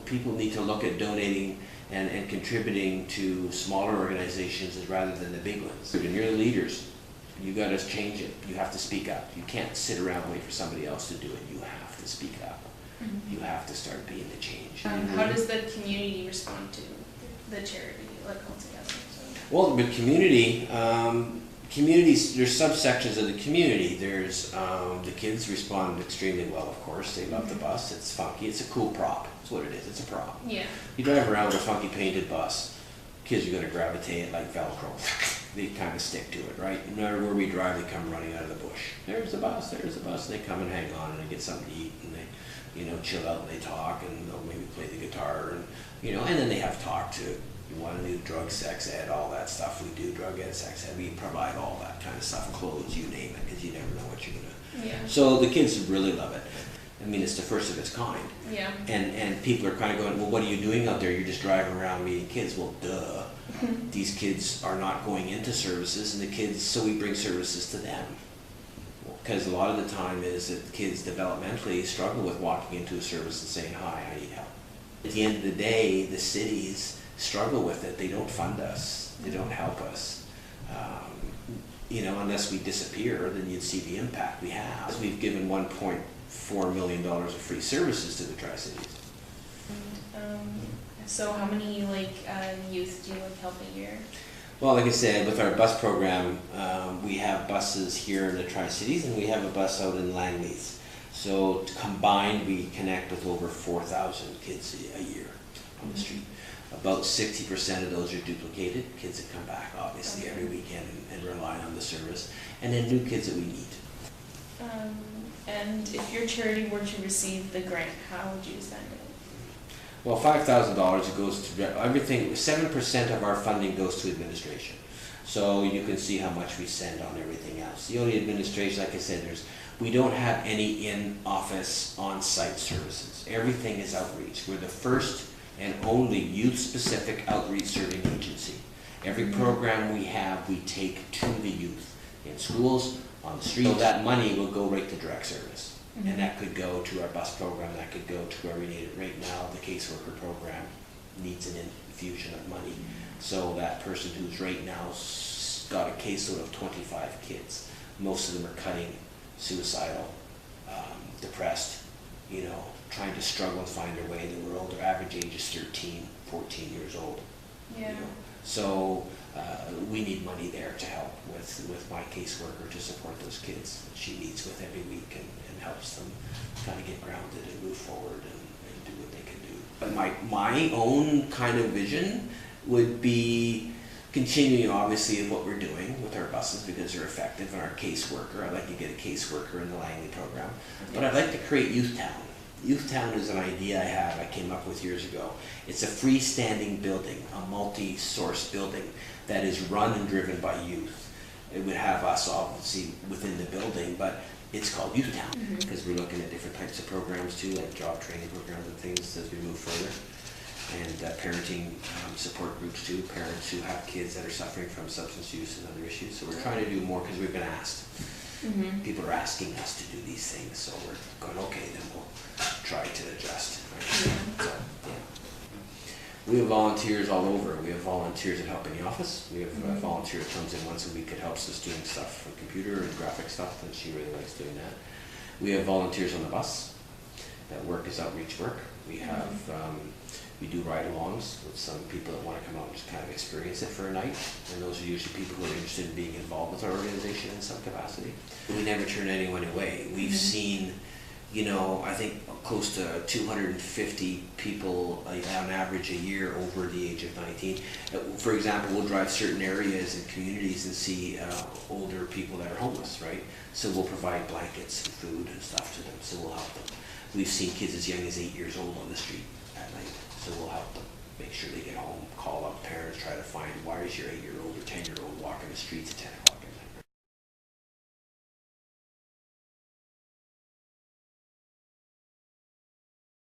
people need to look at donating and contributing to smaller organizations rather than the big ones. And you're the leaders. You got to change it. You have to speak up. You can't sit around and wait for somebody else to do it. You have to speak up. You have to start being the change. How does the community respond to the charity, like altogether? So. Well, the community, communities, there's subsections of the community. There's the kids respond extremely well, of course. They love the bus. It's funky. It's a cool prop. That's what it is. It's a prop. Yeah. You drive around with a funky painted bus, kids are going to gravitate like Velcro. They kind of stick to it, right? No matter where we drive, they come running out of the bush. There's the bus, there's the bus, and they come and hang on and they get something to eat and they, chill out and they talk and they'll maybe play the guitar and, and then they have talk to, you want to do drug, sex ed, all that stuff. We do drug ed, sex ed, we provide all that kind of stuff, clothes, you name it, because you never know what you're going to. Yeah. So the kids really love it. I mean, it's the first of its kind. Yeah. And people are kind of going, well, what are you doing out there? You're just driving around meeting kids. Well, duh. These kids are not going into services, and the kids, so we bring services to them. Because a lot of the time is that kids developmentally struggle with walking into a service and saying, hi, I need help. At the end of the day, the cities struggle with it. They don't fund us. They don't help us. Unless we disappear, then you'd see the impact we have. We've given $1.4 million of free services to the Tri-Cities. So how many youth do you help a year? Well, like I said, with our bus program, we have buses here in the Tri-Cities and we have a bus out in Langley's. So combined, we connect with over 4,000 kids a year on the street. About 60% of those are duplicated, kids that come back obviously every weekend and rely on the service, and then new kids that we meet. And if your charity were to receive the grant, how would you spend it? Well, $5,000, it goes to everything. 7% of our funding goes to administration. So you can see how much we send on everything else. The only administration, like I said, we don't have any in-office, on-site services. Everything is outreach. We're the first and only youth-specific outreach serving agency. Every program we have, we take to the youth in schools, on the street. So that money will go right to direct service. And that could go to our bus program, that could go to where we need it right now. The caseworker program needs an infusion of money. So that person who's right now got a caseload of 25 kids. Most of them are cutting, suicidal, depressed, trying to struggle and find their way in the world. Their average age is 13, 14 years old. Yeah. So we need money there to help with my caseworker to support those kids that she meets with every week and helps them kind of get grounded and move forward and do what they can do. But my own kind of vision would be continuing obviously of what we're doing with our buses because they're effective, and our caseworker. I'd like to get a caseworker in the Langley program. But I'd like to create Youth Town. Youth Town is an idea I came up with years ago. It's a freestanding building, a multi-source building that is run and driven by youth. It would have us obviously within the building, but it's called Youth Town because we're looking at different types of programs too, like job training programs and things as we move further. And parenting support groups too, parents who have kids that are suffering from substance use and other issues. So we're trying to do more because we've been asked. People are asking us to do these things, so we're going, okay, then we'll try to adjust. Right? So, yeah. We have volunteers all over. We have volunteers that help in the office. We have a volunteer that comes in once a week that helps us doing stuff from computer and graphic stuff, and she really likes doing that. We have volunteers on the bus. That work is outreach work. We have we do ride-alongs with some people that want to come out and just kind of experience it for a night, and those are usually people who are interested in being involved with our organization in some capacity. We never turn anyone away. We've seen, I think close to 250 people on average a year over the age of 19. For example, we'll drive certain areas and communities and see older people that are homeless, right? So we'll provide blankets and food and stuff to them, so we'll help them. We've seen kids as young as 8 years old on the street at night, so we'll help them. Make sure they get home, call up parents, try to find why is your 8-year-old or 10-year-old walking the streets at 10 o'clock.